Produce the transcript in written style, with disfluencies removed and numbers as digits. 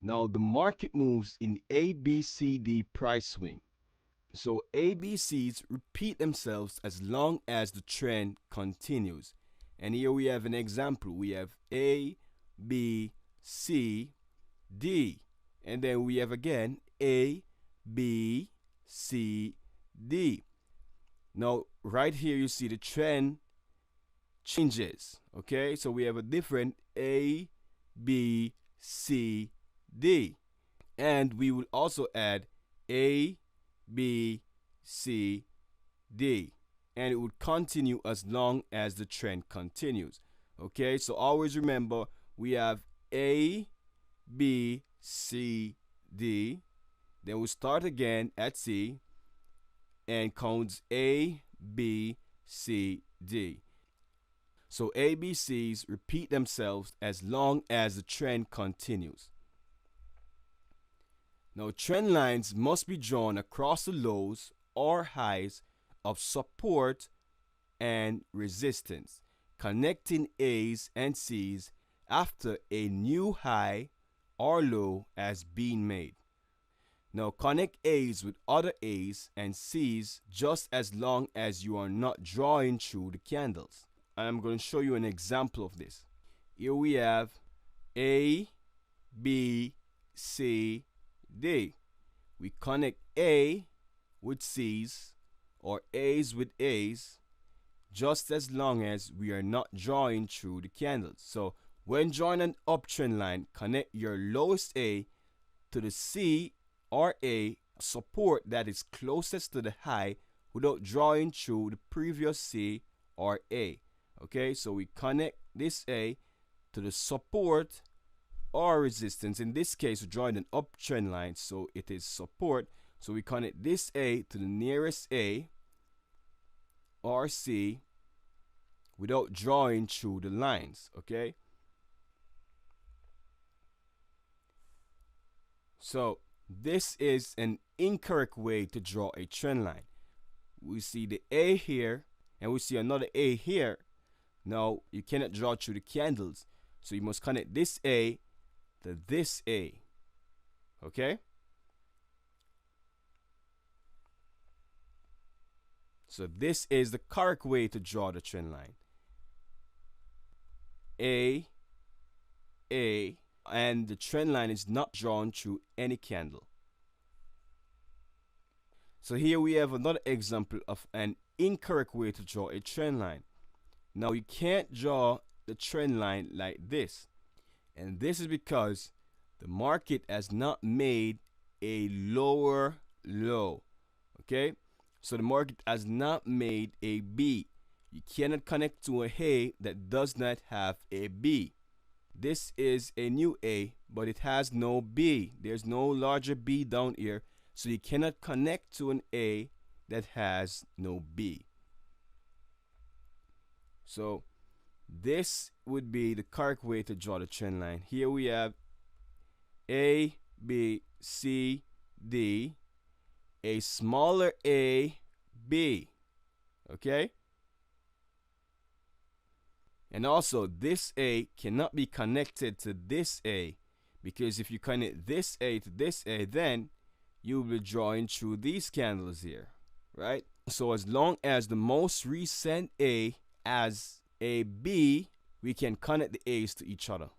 Now the market moves in ABCD price swing. So ABCs repeat themselves as long as the trend continues. And here we have an example. We have A, B, C, D. And then we have again A, B, C, D. Now right here you see the trend changes. Okay, so we have a different A, B, C, D. And we will also add A, B, C, D. And it would continue as long as the trend continues. Okay, so always remember we have A, B, C, D. Then we start again at C and counts A, B, C, D. So ABCs repeat themselves as long as the trend continues. Now trend lines must be drawn across the lows or highs of support and resistance, connecting A's and C's after a new high or low has been made. Now connect A's with other A's and C's just as long as you are not drawing through the candles. I'm going to show you an example of this. Here we have A, B, C, D. We connect A with C's or A's with A's just as long as we are not drawing through the candles. So when drawing an uptrend line, connect your lowest A to the C or A support that is closest to the high without drawing through the previous C or A. Okay, so we connect this A to the support or resistance. In this case, we're drawing an uptrend line, so it is support. So we connect this A to the nearest A or C without drawing through the lines. Okay, so this is an incorrect way to draw a trend line. We see the A here and we see another A here. Now you cannot draw through the candles, so you must connect this A to this A. Okay, so this is the correct way to draw the trend line. A, and the trend line is not drawn through any candle. So here we have another example of an incorrect way to draw a trend line. Now you can't draw the trend line like this, and this is because the market has not made a lower low. Okay, so the market has not made a B. You cannot connect to a A that does not have a B. This is a new A, but it has no B. There's no larger B down here, so you cannot connect to an A that has no B. So this would be the correct way to draw the trend line. Here we have A, B, C, D, a smaller A, B. Okay? And also this A cannot be connected to this A, because if you connect this A to this A, then you'll be drawing through these candles here, right? So as long as the most recent A has a B, we can connect the A's to each other.